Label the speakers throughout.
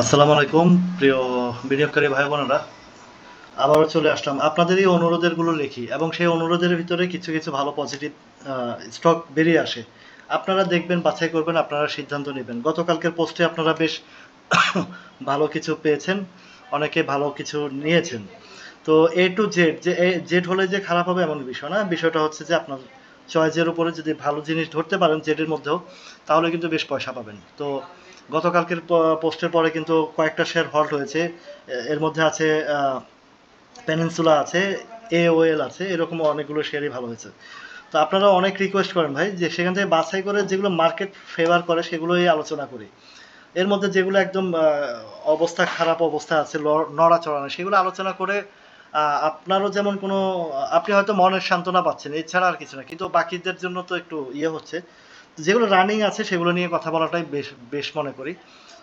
Speaker 1: আসসালামু আলাইকুম প্রিয় বিনিয়োগকারী ভাই বোনেরা, আবারও চলে আসলাম আপনাদের এই অনুরোধের গুলো লিখি এবং সেই অনুরোধের ভিতরে কিছু কিছু ভালো পজিটিভ স্টক বেরিয়ে আসে। আপনারা দেখবেন, বাছাই করবেন, আপনারা সিদ্ধান্ত নেবেন। গতকালকের পোস্টে আপনারা বেশ ভালো কিছু পেয়েছেন, অনেকে ভালো কিছু নিয়েছেন। তো এ টু জেড, যে জেড হলে যে খারাপ হবে এমন বিষয় না, বিষয়টা হচ্ছে যে আপনার চয়েসের উপরে যদি ভালো জিনিস ধরতে পারেন জেডের মধ্যেও, তাহলে কিন্তু বেশ পয়সা পাবেন। তো গতকালকের পোস্টের পরে কিন্তু কয়েকটা শেয়ার হল্ট হয়েছে। এর মধ্যে আছে পেনিনসুলা আছে, এওএল আছে, এরকম অনেকগুলো শেয়ারই ভালো হয়েছে। তো আপনারা অনেক রিকোয়েস্ট করেন ভাই যে সেখান থেকে বাছাই করে যেগুলো মার্কেট ফেভার করে সেগুলোই আলোচনা করি। এর মধ্যে যেগুলো একদম অবস্থা খারাপ অবস্থা আছে, নড়াচড়া নেই, সেগুলো আলোচনা করে আপনারও যেমন কোনো, আপনি হয়তো মনের সান্ত্বনা পাচ্ছেন, এছাড়া আর কিছু না। কিন্তু বাকিদের জন্য তো একটু ইয়ে হচ্ছে। যেগুলো রানিং আছে সেগুলো নিয়ে কথা বলাটাই বেশ বেশ মনে করি।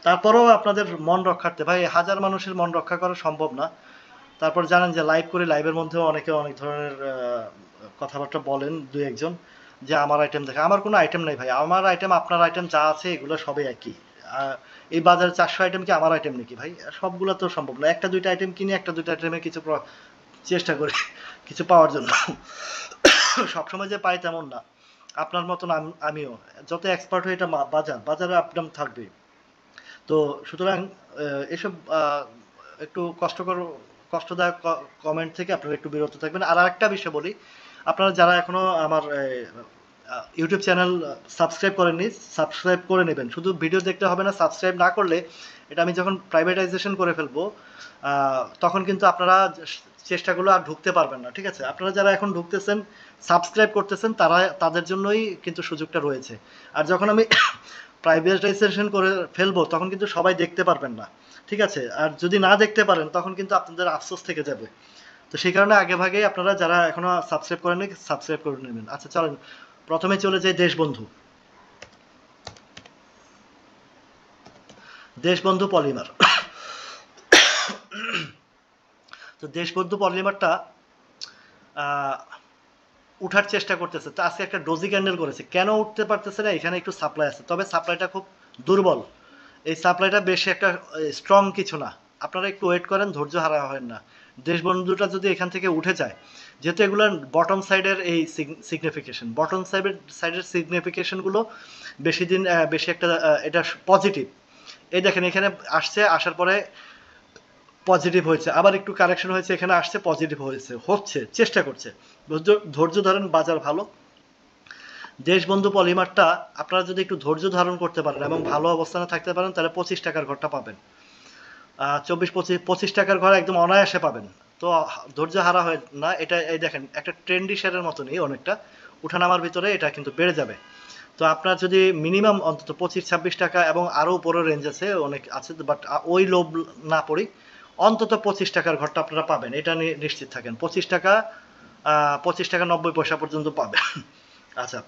Speaker 1: তারপরেও আপনাদের মন রক্ষার্থে ভাই, হাজার মানুষের মন রক্ষা করা সম্ভব না। তারপর জানেন যে লাইভ করে, লাইভের মধ্যেও অনেকে অনেক ধরনের কথাবার্তা বলেন দু একজন, যে আমার আইটেম দেখে। আমার কোনো আইটেম নেই ভাই, আমার আইটেম আপনার আইটেম যা আছে এগুলো সবই একই। এই বাজারে 400 আইটেম কি আমার আইটেম নাকি ভাই? সবগুলো তো সম্ভব না। একটা দুইটা আইটেম কিনে একটা দুইটা আইটেমে কিছু চেষ্টা করি কিছু পাওয়ার জন্য। সবসময় যে পাই তেমন না। আপনার মতন আমিও যত এক্সপার্ট হয়ে, এটা বাজারে আপ ডাউন থাকবে। তো সুতরাং এসব একটু কষ্টদায়ক কমেন্ট থেকে আপনারা একটু বিরত থাকবেন। আর আরেকটা বিষয় বলি, আপনারা যারা এখনো আমার ইউটিউব চ্যানেল সাবস্ক্রাইব করেননি, সাবস্ক্রাইব করে নেবেন। শুধু ভিডিও দেখতে হবে না, সাবস্ক্রাইব না করলে এটা আমি যখন প্রাইভেটাইজেশন করে ফেলবো, তখন কিন্তু আপনারা চেষ্টাগুলো আর ঢুকতে পারবেন না। ঠিক আছে, আপনারা যারা এখন ঢুকতেছেন, সাবস্ক্রাইব করতেছেন, তাদের জন্যই কিন্তু সুযোগটা রয়েছে। আর যখন আমি প্রাইভেটাইজেশন করে ফেলবো তখন কিন্তু সবাই দেখতে পারবেন না। ঠিক আছে, আর যদি না দেখতে পারেন তখন কিন্তু আপনাদের আফসোস থেকে যাবে। তো সেই কারণে আগে ভাগে আপনারা যারা এখনো সাবস্ক্রাইব করেননি, সাবস্ক্রাইব করে নেবেন। আচ্ছা চলেন প্রথমে চলে যাই দেশবন্ধু। দেশবন্ধু পলিমার। তো দেশবন্ধু পলিমারটা উঠার চেষ্টা করতেছে। তো আজকে একটা ডোজি ক্যান্ডেল করেছে, কেন উঠতে পারতেছে না? এখানে একটু সাপ্লাই আছে, তবে সাপ্লাইটা খুব দুর্বল। এই সাপ্লাইটা বেশি একটা স্ট্রং কিছু না। আপনারা একটু ওয়েট করেন, ধৈর্য হারা হয় না। দেশবন্ধুটা যদি এখান থেকে উঠে যায়, যেহেতু এগুলো বটম সাইডের এই সিগনিফিকেশন, বটম সাইডের সিগনিফিকেশনগুলো বেশি দিন বেশি একটা এটা পজিটিভ। এই দেখেন এখানে আসছে, আসার পরে পজিটিভ হয়েছে, আবার একটু কারেকশন হয়েছে, এখানে আসছে পজিটিভ হয়েছে, হচ্ছে চেষ্টা করছে। ধৈর্য ধরেন, বাজার ভালো। দেশবন্ধু পলিমারটা আপনারা যদি একটু ধৈর্য ধারণ করতে পারেন এবং ভালো অবস্থানে থাকতে পারেন, তাহলে 25 টাকার ঘরটা পাবেন। 25 টাকার ঘর একদম অনায়াসে পাবেন। তো ধৈর্য হারা হয় না। এটা এই দেখেন একটা ট্রেন্ডি শেয়ারের মতনই, অনেকটা উঠানামার ভিতরে এটা কিন্তু বেড়ে যাবে। তো আপনার যদি মিনিমাম অন্তত 25-26 টাকা এবং আরও উপরের রেঞ্জ আছে, অনেক আছে, বাট ওই লোভ না পড়ি, অন্তত 25 টাকার ঘরটা আপনারা পাবেন, এটা নিশ্চিত থাকেন। 25 টাকা, 25 টাকা 90 পয়সা পর্যন্ত পাবেন। আচ্ছা,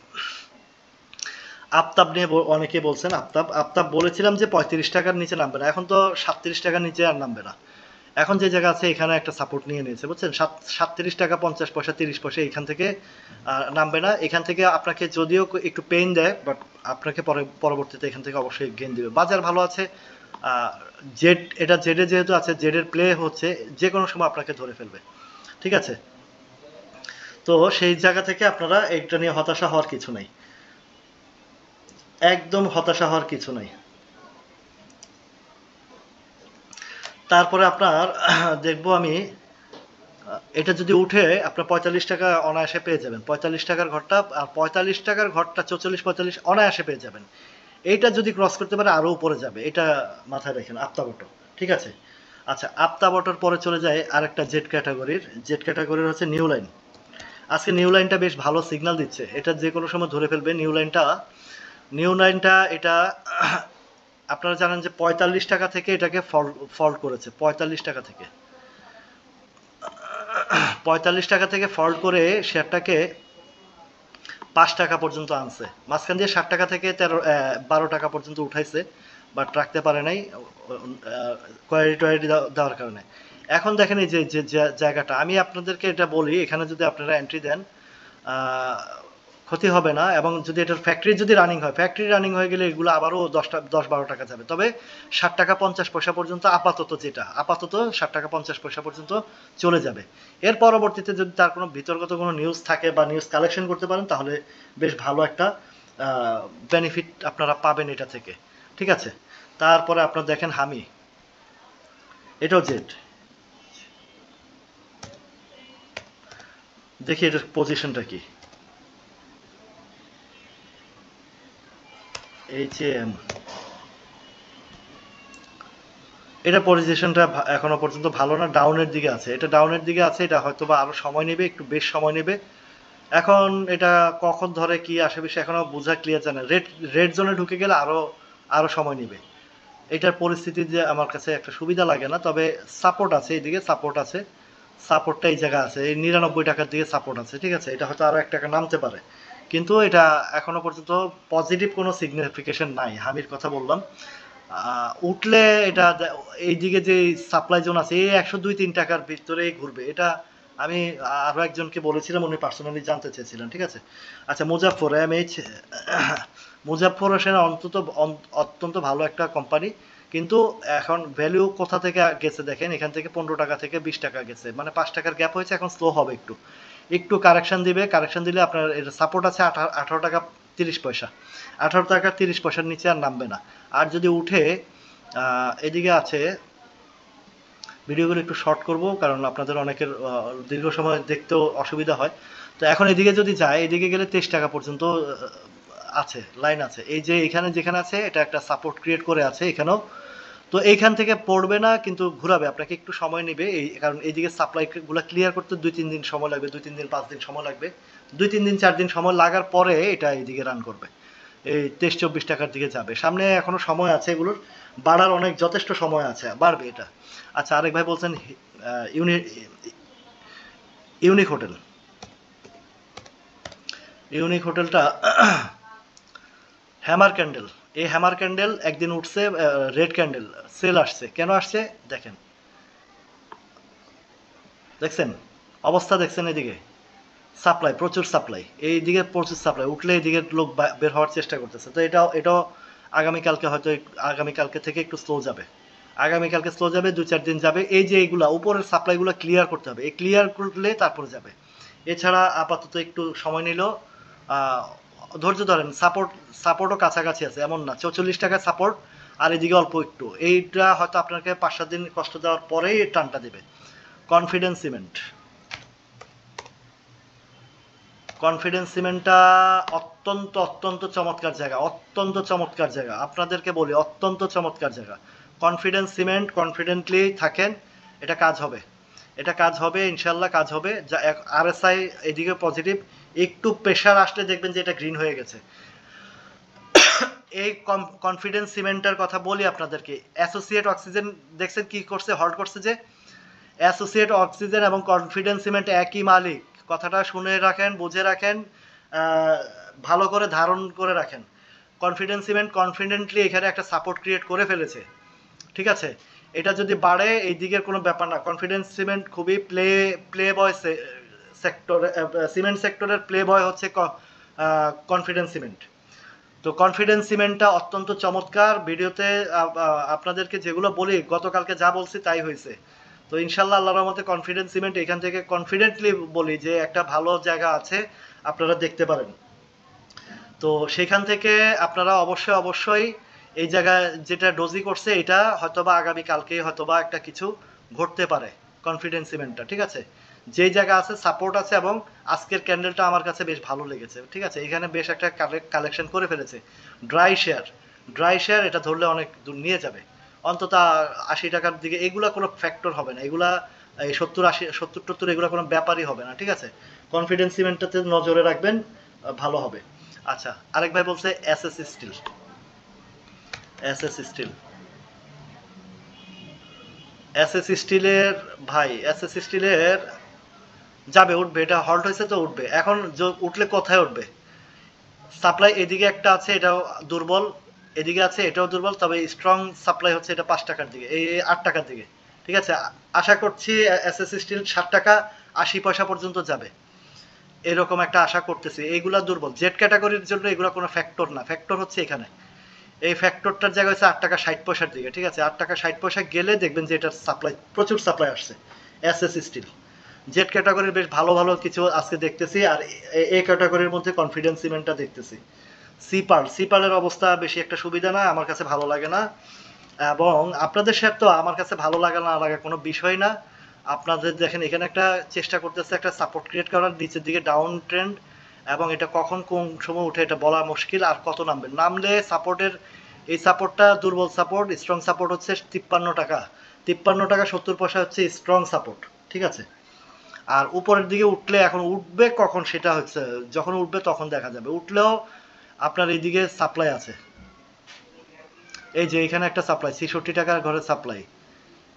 Speaker 1: আফতাব নিয়ে অনেকে বলছেন। আফতাব আফতাব বলেছিলাম যে 35 টাকার নিচে নামবে না, এখন তো 37 টাকার নিচে আর নামবে না। এখন যে জায়গা আছে এখানে একটা সাপোর্ট নিয়ে নিয়েছে, বুঝছেন? 37 টাকা 50 পয়সা 30 পয়সা এখান থেকে নামবে না। এখান থেকে আপনাকে যদিও একটু পেইন দেয়, বাট আপনাকে পরবর্তীতে এখান থেকে অবশ্যই গেইন দিবে। বাজার ভালো আছে। জেড, এটা জেডে যেহেতু আছে, জেডের প্লে হচ্ছে, যে কোনো সময় আপনাকে ধরে ফেলবে। ঠিক আছে, তো সেই জায়গা থেকে আপনারা এটা নিয়ে হতাশা হওয়ার কিছু নাই, একদম হতাশা হওয়ার কিছু নাই। তারপরে আপনার দেখবো আমি, এটা যদি উঠে আপনার 45 টাকা অনায়াসে পেয়ে যাবেন। 45 টাকার ঘরটা, আর 45 টাকার ঘরটা 44-45 অনায়াসে পেয়ে যাবেন। এইটা যদি ক্রস করতে পারে আরও উপরে যাবে, এটা মাথায় রাখেন। আপ্তাবটো, ঠিক আছে। আচ্ছা, আপ্তাবটোর পরে চলে যায় আরেকটা জেড ক্যাটাগরির। জেড ক্যাটাগরির হচ্ছে নিউ লাইন। আজকে নিউ লাইনটা বেশ ভালো সিগন্যাল দিচ্ছে, এটা যে কোনো সময় ধরে ফেলবে নিউ লাইনটা। নিউ লাইনটা এটা আপনারা জানেন যে 45 টাকা থেকে এটাকে ফল্ট করেছে। 45 টাকা থেকে, 45 টাকা থেকে ফল্ট করে শেয়ারটাকে 5 টাকা পর্যন্ত আনছে। মাঝখান দিয়ে 60 টাকা থেকে 12 টাকা পর্যন্ত উঠাইছে, বাট রাখতে পারে নাই কোয়ালিটি দেওয়ার কারণে। এখন দেখেন এই যে জায়গাটা, আমি আপনাদেরকে এটা বলি, এখানে যদি আপনারা এন্ট্রি দেন, ক্ষতি হবে না। এবং যদি এটার ফ্যাক্টরি যদি রানিং হয়, ফ্যাক্টরি রানিং হয়ে গেলে এগুলো আবারও 10-12 টাকা যাবে। তবে 60 টাকা 50 পয়সা পর্যন্ত আপাতত, যেটা আপাতত 60 টাকা 50 পয়সা পর্যন্ত চলে যাবে। এর পরবর্তীতে যদি তার কোনো বিতর্কত কোনো নিউজ থাকে বা নিউজ কালেকশন করতে পারেন, তাহলে বেশ ভালো একটা বেনিফিট আপনারা পাবেন এটা থেকে, ঠিক আছে। তারপরে আপনারা দেখেন হামি, এটাও জেড, দেখি এটার পজিশনটা কি। HAM, এটা পজিশনটা এখনো পর্যন্ত ভালো না, ডাউনের দিকে আছে, এটা ডাউনের দিকে আছে। এটা হয়তো বা আরো সময় নেবে, একটু বেশ সময় নেবে। এখন এটা কখন ধরে কি আসে বিষয় এখনো বোঝা ক্লিয়ার জানা। রেড জোনে ঢুকে গেলে আরো সময় নেবে। এটার পরিস্থিতি যে আমার কাছে একটা সুবিধা লাগে না, তবে সাপোর্ট আছে, এইদিকে সাপোর্ট আছে, সাপোর্টটা এই জায়গা আছে, এই 99 টাকার দিকে সাপোর্ট আছে, ঠিক আছে। এটা হয়তো আরো 1 টাকা নামতে পারে, কিন্তু এটা এখনো পর্যন্ত পজিটিভ কোনো সিগনিফিকেশন নাই। হামির কথা বললাম, উঠলে এটা এইদিকে যে সাপ্লাই জোন আছে এই 102-3 টাকার ভিতরেই ঘুরবে। এটা আমি আরো একজনকে বলেছিলাম, উনি পার্সোনালি জানতে চেয়েছিলেন, ঠিক আছে। আচ্ছা, মুজাফফর MH, মুজাফফর হোসেন অত্যন্ত ভালো একটা কোম্পানি, কিন্তু এখন ভ্যালু কোথা থেকে গেছে দেখেন, এখান থেকে 15 টাকা থেকে 20 টাকা গেছে, মানে 5 টাকার গ্যাপ হয়েছে। এখন স্লো হবে, একটু কারেকশন দিবে। কারেকশন দিলে আপনার এর সাপোর্ট আছে 18 টাকা 30 পয়সা, 18 টাকা 30 পয়সার নিচে আর নামবে না। আর যদি উঠে এদিকে আছে, ভিডিওগুলো একটু শর্ট করব কারণ আপনাদের অনেকের দীর্ঘ সময় দেখতেও অসুবিধা হয়। তো এখন এদিকে যদি যায়, এদিকে গেলে 23 টাকা পর্যন্ত আছে, লাইন আছে। এই যে এখানে যেখানে আছে, এটা একটা সাপোর্ট ক্রিয়েট করে আছে এখানেও। তো এইখান থেকে পড়বে না, কিন্তু ঘুরাবে, আপনাকে একটু সময় নেবে। কারণ এইদিকে সাপ্লাই গুলো ক্লিয়ার করতে 2-3 দিন সময় লাগবে, 2-3 দিন 5 দিন সময় লাগবে। 2-3 দিন 4 দিন সময় লাগার পরে এটা এইদিকে রান করবে, এই 23-24 টাকার দিকে যাবে। সামনে এখনো সময় আছে, এগুলোর বাড়ার অনেক যথেষ্ট সময় আছে, বাড়বে এটা। আচ্ছা, আরেক ভাই বলছেন ইউনিক হোটেল, ইউনিক হোটেলটা হ্যামার ক্যান্ডেল, এই হ্যামার ক্যান্ডেল একদিন উঠছে, রেড ক্যান্ডেল সেল আসছে। কেন আসছে দেখেন, দেখছেন অবস্থা, দেখছেন এদিকে সাপ্লাই, প্রচুর সাপ্লাই, এইদিকে প্রচুর সাপ্লাই, উঠলে এইদিকে লোক বের হওয়ার চেষ্টা করতেছে। তো এটাও আগামীকালকে হয়তো, আগামীকালকে থেকে একটু স্লো যাবে, আগামীকালকে স্লো যাবে, 2-4 দিন যাবে। এই যে এইগুলা উপরের সাপ্লাইগুলো ক্লিয়ার করতে হবে, এই ক্লিয়ার করলে তারপরে যাবে। এছাড়া আপাতত একটু সময় নিল, ধৈর্য ধরেন। সাপোর্টও কাছাকাছি আছে, এমন না 44 টাকা সাপোর্ট, আর এদিকে অল্প একটু। এইটা হয়তো আপনাকে 5-7 দিন কষ্ট দেওয়ার পরেই টানটা দেবে। কনফিডেন্স সিমেন্ট, কনফিডেন্স সিমেন্টটা অত্যন্ত অত্যন্ত চমৎকার জায়গা, অত্যন্ত চমৎকার জায়গা, আপনাদেরকে বলি অত্যন্ত চমৎকার জায়গা। কনফিডেন্স সিমেন্ট, কনফিডেন্টলি থাকেন, এটা কাজ হবে, এটা কাজ হবে, ইনশাল্লাহ কাজ হবে। যা RSI এদিকে পজিটিভ, একটু প্রেশার আসলে দেখবেন যে এটা গ্রিন হয়ে গেছে। এই কনফিডেন্স সিমেন্টের কথা বলি আপনাদেরকে, অ্যাসোসিয়েট অক্সিজেন দেখছেন কি করছে, হল্ট করছে। যে অ্যাসোসিয়েট অক্সিজেন এবং কনফিডেন্স সিমেন্ট একই মালিক, কথাটা শুনে রাখেন, বুঝে রাখেন, ভালো করে ধারণ করে রাখেন। কনফিডেন্স সিমেন্ট কনফিডেন্টলি এখানে একটা সাপোর্ট ক্রিয়েট করে ফেলেছে, ঠিক আছে। এটা যদি বাড়ে, এই দিকের কোনো ব্যাপার না। কনফিডেন্স সিমেন্ট খুবই প্লে বয় সেক্টর, সিমেন্ট সেক্টরের প্লে বয় হচ্ছে কনফিডেন্স সিমেন্ট। তো কনফিডেন্স সিমেন্টটা অত্যন্ত চমৎকার। ভিডিওতে আপনাদেরকে যেগুলো বলি, গতকালকে যা বলছি তাই হয়েছে। তো ইনশাল্লাহ আল্লাহর রহমতে কনফিডেন্স সিমেন্ট এখান থেকে কনফিডেন্টলি বলি যে একটা ভালো জায়গা আছে, আপনারা দেখতে পারেন। তো সেখান থেকে আপনারা অবশ্যই এই জায়গায় যেটা ডোজি করছে, এটা হয়তোবা আগামী কালকে হয়তোবা একটা কিছু ঘটতে পারে কনফিডেন্স সিমেন্টটা, ঠিক আছে। যেই জায়গা আছে সাপোর্ট আছে, এবং আজকের ক্যান্ডেলটা আমার কাছে বেশ ভালো লেগেছে, ঠিক আছে। এখানে বেশ একটা কালেকশন করে ফেলেছে। ড্রাই শেয়ার এটা ধরলে অনেক দূর নিয়ে যাবে, অন্তত 80 টাকার দিকে। এগুলা কোনো ফ্যাক্টর হবে না, এগুলা এই 70-80-70-70 এগুলা কোনো ব্যাপারই হবে না, ঠিক আছে। কনফিডেন্স সিমেন্টটাতে নজরে রাখবেন, ভালো হবে। আচ্ছা, আরেক ভাই বলছে SS still, SS still, SS স্টিলের ভাই, এসএস স্টিলের যাবে, উঠবে, এটা হল্ট হয়েছে তো উঠবে। এখন উঠলে কোথায় উঠবে, সাপ্লাই এদিকে একটা আছে, এটাও দুর্বল, এদিকে আছে এটাও দুর্বল, তবে স্ট্রং সাপ্লাই হচ্ছে এটা 5 টাকার দিকে, এই 8 টাকার দিকে, ঠিক আছে। আশা করছি এসএস স্টিল 7 টাকা 80 পয়সা পর্যন্ত যাবে। এরকম একটা আশা করতেছি। এইগুলা দুর্বল জেড ক্যাটাগরির জন্য, এগুলো কোনো ফ্যাক্টর না, ফ্যাক্টর হচ্ছে এখানে এই ফ্যাক্টরটার জায়গা হচ্ছে 8 টাকা 60 পয়সার দিকে, ঠিক আছে? 8 টাকা 60 পয়সা গেলে দেখবেন যে এটার সাপ্লাই, প্রচুর সাপ্লাই আসছে এস এস স্টিল। জেড ক্যাটাগরির বেশ ভালো ভালো কিছু আজকে দেখতেছি, আর এ ক্যাটাগরির মধ্যে কনফিডেন্স সিমেন্টটা দেখতেছি। সিপালের অবস্থা বেশি একটা সুবিধা না, আমার কাছে ভালো লাগে না। এবং আপনাদের শেয়ার তো আমার কাছে ভালো লাগা না লাগা কোনো বিষয় না। আপনাদের দেখেন এখানে একটা চেষ্টা করতেছে একটা সাপোর্ট ক্রিয়েট করার, নিচের দিকে ডাউন ট্রেন্ড, এবং এটা কখন কোন সময় উঠে এটা বলা মুশকিল, আর কত নামবে, নামলে সাপোর্টের, এই সাপোর্টটা দুর্বল সাপোর্ট, স্ট্রং সাপোর্ট হচ্ছে 53 টাকা, 53 টাকা 70 পয়সা হচ্ছে স্ট্রং সাপোর্ট, ঠিক আছে? আর উপরের দিকে উঠলে, এখন উঠবে কখন সেটা হচ্ছে, যখন উঠবে তখন দেখা যাবে, উঠলেও আপনার এইদিকে সাপ্লাই আছে। এই যে এখানে একটা সাপ্লাই 66 টাকার ঘরে সাপ্লাই,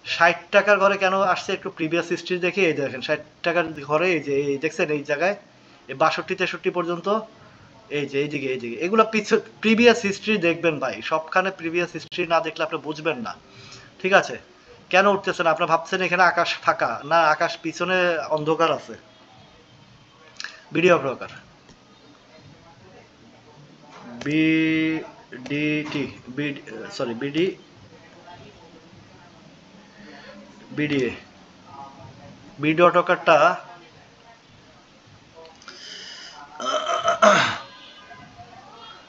Speaker 1: 60 টাকার ঘরে কেন আসছে একটু প্রিভিয়াস হিস্ট্রি দেখে, এই দেখেন 60 টাকার ঘরে এই যে এই দেখছেন এই জায়গায় এই 62 63 পর্যন্ত, এই যে এইদিকে এইদিকে এগুলো প্রিভিয়াস হিস্ট্রি দেখবেন ভাই, সবখানে প্রিভিয়াস হিস্ট্রি না দেখলে আপনি বুঝবেন না, ঠিক আছে? কেন উঠতেছেন আপনারা ভাবছেন এখানে আকাশ ফাঁকা, না আকাশ পিছনে অন্ধকার আছে। Video broker BDT, sorry BDA, video টকারটা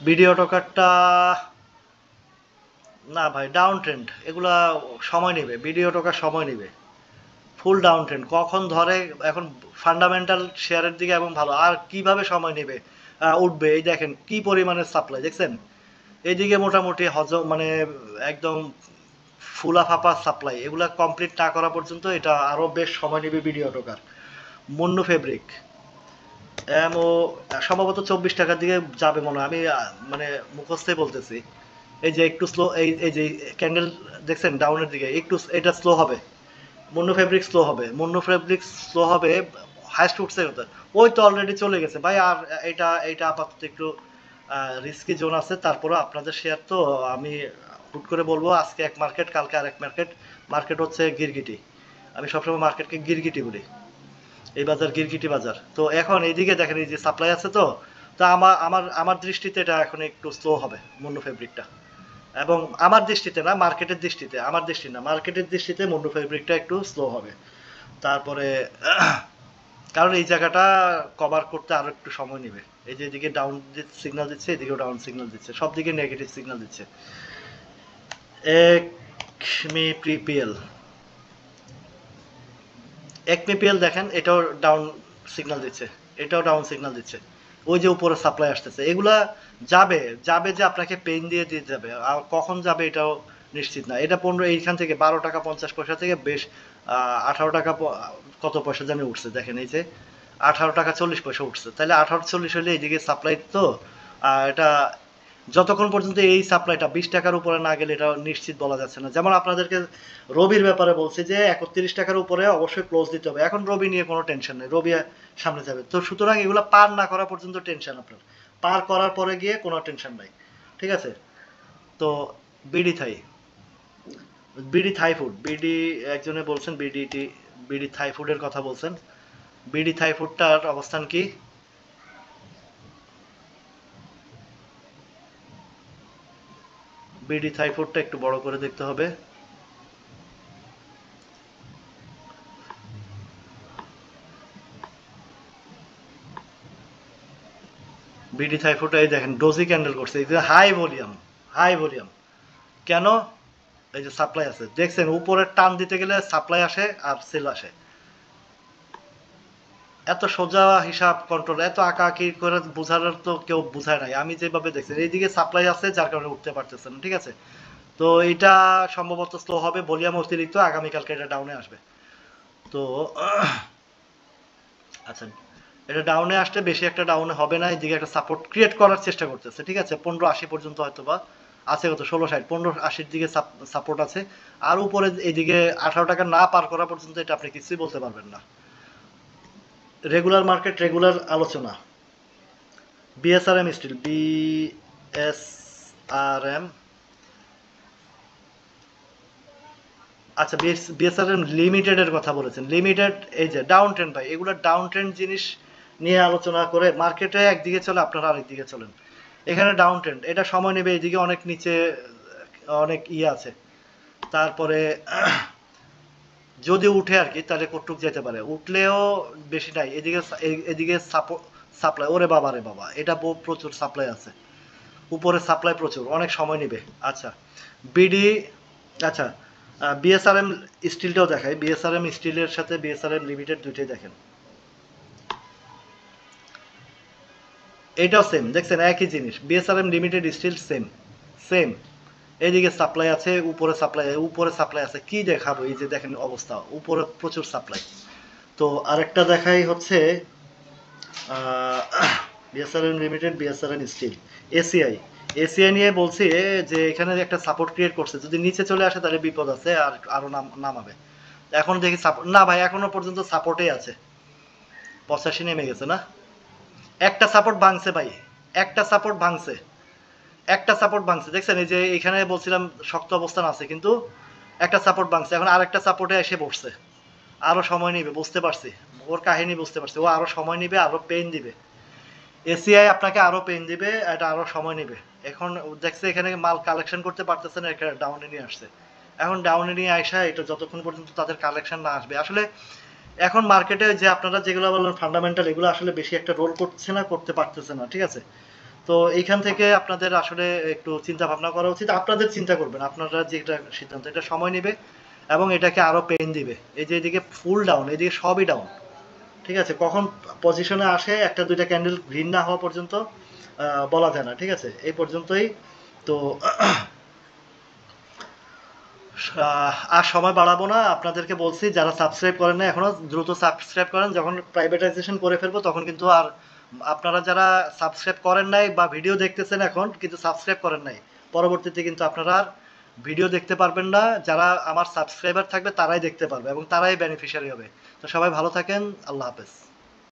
Speaker 1: ভিডিও টকারটা না ভাই, ডাউন ট্রেন্ড, এগুলা সময় নেবে, ভিডিও টোকার সময় নেবে, ফুল ডাউন ট্রেন্ড কখন ধরে এখন, ফান্ডামেন্টাল শেয়ারের দিকে এবং ভালো, আর কিভাবে সময় নেবে, উঠবে, এই দেখেন কি পরিমাণের সাপ্লাই দেখছেন, এইদিকে মোটামুটি মানে একদম ফুলা ফাঁপা সাপ্লাই, এগুলা কমপ্লিট না করা পর্যন্ত এটা আরো বেশ সময় নেবে ভিডিও টোকার। মুন্নু ফেব্রিক ও সম্ভবত 24 টাকার দিকে যাবে মনে হয়, আমি মানে মুখস্থই বলতেছি। এই যে একটু স্লো, এই যে ক্যান্ডেল দেখছেন ডাউনের দিকে একটু, এটা স্লো হবে, মুন্নু ফেব্রিক স্লো হবে, মুন্নু ফেব্রিক স্লো হবে, হাইস্ট উঠছে কত, ওই তো অলরেডি চলে গেছে ভাই। আর এটা আপাতত একটু রিস্কি জোন আছে, তারপরে আপনাদের শেয়ার তো আমি হুট করে বলবো আজকে এক মার্কেট কালকে আরেক মার্কেট, মার্কেট হচ্ছে গিরগিটি, আমি সবসময় মার্কেটকে গিরগিটি বলি, এই বাজার গিরগিটি বাজার। তো এখন এইদিকে দেখেন এই যে সাপ্লাই আছে, তো তো আমার দৃষ্টিতে এটা এখন একটু স্লো হবে মুন্নু ফেব্রিকটা, এবং আমার দৃষ্টিতে না, মার্কেটের দৃষ্টিতে, আমার দৃষ্টি না, মার্কেটের দৃষ্টিতে মুন্ডু ফেব্রিকটা একটু স্লো হবে। তারপরে কারণ এই জায়গাটা কভার করতে আরো একটু সময় নেবে, এই যে এদিকে ডাউন সিগন্যাল দিচ্ছে, এদিকেও ডাউন সিগন্যাল দিচ্ছে, সব দিকে নেগেটিভ সিগন্যাল দিচ্ছে। একমিপিএল, একমিপিএল দেখেন এটাও ডাউন সিগন্যাল দিচ্ছে, এটাও ডাউন সিগন্যাল দিচ্ছে, ওই যে উপরে সাপ্লাই আসতেছে, এগুলা যাবে যাবে যে আপনাকে পেইন দিয়ে দিয়ে যাবে, আর কখন যাবে এটাও নিশ্চিত না। এটা 15, এইখান থেকে 12 টাকা 50 পয়সা থেকে বেশ 18 টাকা কত পয়সা জানি উঠছে, দেখেন এই যে 18 টাকা 40 পয়সা উঠছে, তাহলে 18 40 হলে এইদিকে সাপ্লাই তো এটা যতক্ষণ পর্যন্ত এই সাপ্লাইটা 20 টাকার উপরে না গেলে এটা নিশ্চিত বলা যাচ্ছে না। যেমন আপনাদেরকে রবির ব্যাপারে বলছি যে 31 টাকার উপরে অবশ্যই ক্লোজ দিতে হবে, এখন রবি নিয়ে কোনো টেনশন নেই, রবি সামনে যাবে, তো সুতরাং এগুলো পার না করা পর্যন্ত টেনশন আপনার, পার করার পরে গিয়ে কোনো টেনশন নাই, ঠিক আছে? তো BD Thai, BD Thai food, BD একজনে বলছেন বিডিটি, বিডি থাই ফুডের কথা বলছেন, বিডি থাই ফুডটার অবস্থান কি? বিডি থাই ফুডটা একটু বড় করে দেখতে হবে, বিডি থাই ফুডটা এই দেখেন ডোজি ক্যান্ডেল করছে, এই যে হাই ভলিউম, হাই ভলিউম, কেন? এই যে সাপ্লাই আছে দেখছেন, উপরে টান দিতে গেলে সাপ্লাই আসে আর সেল আসে, এত সোজা হিসাব কন্ট্রোল, এত আঁকাআঁকি করে বোঝার তো কেউ বোঝায় নাই, আমি যেভাবে দেখছি এইদিকে সাপ্লাই আছে যার কারণে উঠতে পারতেছে না, ঠিক আছে? তো এটা সম্ভবত স্লো হবে, ভলিউম অতিরিক্ত, আগামীকালকে এটা ডাউনে আসবে। তো আচ্ছা, এটা ডাউনে আসলে বেশি একটা ডাউনে হবে না, এদিকে একটা সাপোর্ট ক্রিয়েট করার চেষ্টা করতেছে, ঠিক আছে? 1580 পর্যন্ত হয়তো বা আছে, কত 1660, 1580-র দিকে সাপোর্ট আছে, আর উপরে এইদিকে 18 টাকা না পার করা পর্যন্ত এটা আপনি কিছুই বলতে পারবেন না। রেগুলার মার্কেট, রেগুলার আলোচনা, বিএসআরএম স্টিল, বিএসআরএম, আচ্ছা বিএসআরএম লিমিটেড এর কথা বলেছেন, লিমিটেড এই যে ডাউন ট্রেন্ড ভাই, এগুলো ডাউন ট্রেন্ড জিনিস নিয়ে আলোচনা করে মার্কেটে একদিকে চলে, আপনারা আরেকদিকে চলেন। এখানে ডাউন ট্রেন্ড, এটা সময় নেবে, এইদিকে অনেক নিচে অনেক আছে। তারপরে যদি উঠে আর কি তাহলে কটুক যেতে পারে, উঠলেও বেশি নাই। এদিকে এদিকে সাপ্লাই, ওরে বাবা রে বাবা, এটা প্রচুর সাপ্লাই আছে, উপরে সাপ্লাই প্রচুর, অনেক সময় নেবে। আচ্ছা বিডি, আচ্ছা বিএসআরএম স্টিলটাও দেখায়, বিএসআরএম স্টিলের সাথে বিএসআরএম লিমিটেড দুইটাই দেখেন, এটাও সেম, দেখছেন একই জিনিস, BSRM limited steel same same. এইদিকে সাপ্লাই আছে, উপরে সাপ্লাই আছে, কি দেখাবো, এই যে দেখেন অবস্থা, উপরে প্রচুর সাপ্লাই। তো আরেকটা দেখাই হচ্ছে BSRM limited, BSRM steel, ACI. ACI নিয়ে বলছি যে এখানে একটা সাপোর্ট ক্রিয়েট করছে, যদি নিচে চলে আসে তাহলে বিপদ আছে, আর আরো নামাবে। এখন দেখি না ভাই, এখনো পর্যন্ত সাপোর্টেই আছে, 85 নেমে গেছে না, একটা সাপোর্ট ভাঙছে ভাই, একটা সাপোর্ট ভাঙছে, একটা সাপোর্ট ভাঙছে, দেখছেন এই যে এখানে বলছিলাম শক্ত অবস্থান আছে, কিন্তু একটা সাপোর্ট ভাঙছে, এখন আরেকটা সাপোর্টে এসে বসছে, আরো সময় নিবে, বুঝতে পারছি ওর কাহিনী, বুঝতে পারছি ও আরো সময় নিবে, আরো পেইন দিবে, এসিআই আপনাকে আরো পেইন দিবে, এটা আরো সময় নিবে। এখন দেখছে এখানে মাল কালেকশন করতে পারতেছে না, এখানে ডাউনে নিয়ে আসছে, এখন ডাউনে নিয়ে আসা, এটা যতক্ষণ পর্যন্ত তাদের কালেকশন না আসবে, আসলে এখন মার্কেটে যে আপনারা যেগুলো বললেন ফান্ডামেন্টাল, এগুলো আসলে বেশি একটা রোল করছে না, করতে পারতেছে না, ঠিক আছে। তো এইখান থেকে আপনাদের আসলে একটু চিন্তা ভাবনা করা উচিত, আপনাদের চিন্তা করবেন, আপনারা যেটা সিদ্ধান্ত, এটা সময় নেবে এবং এটাকে আরো পেইন দিবে। এই যে এদিকে ফুল ডাউন, এদিকে সবই ডাউন, ঠিক আছে, কখন পজিশনে আসে একটা দুইটা ক্যান্ডেল গ্রিন না হওয়া পর্যন্ত বলা যায় না, ঠিক আছে, এই পর্যন্তই। তো আর সময় বাড়াবো না, আপনাদেরকে বলছি যারা সাবস্ক্রাইব করেন না এখনো, দ্রুত সাবস্ক্রাইব করেন, যখন প্রাইভেটাইজেশন করে ফেলবো তখন কিন্তু আর, আপনারা যারা সাবস্ক্রাইব করেন নাই বা ভিডিও দেখতেছেন এখন কিন্তু সাবস্ক্রাইব করেন নাই, পরবর্তীতে কিন্তু আপনারা আর ভিডিও দেখতে পারবেন না, যারা আমার সাবস্ক্রাইবার থাকবে তারাই দেখতে পারবে এবং তারাই বেনিফিশিয়ারি হবে। তো সবাই ভালো থাকেন, আল্লাহ হাফেজ।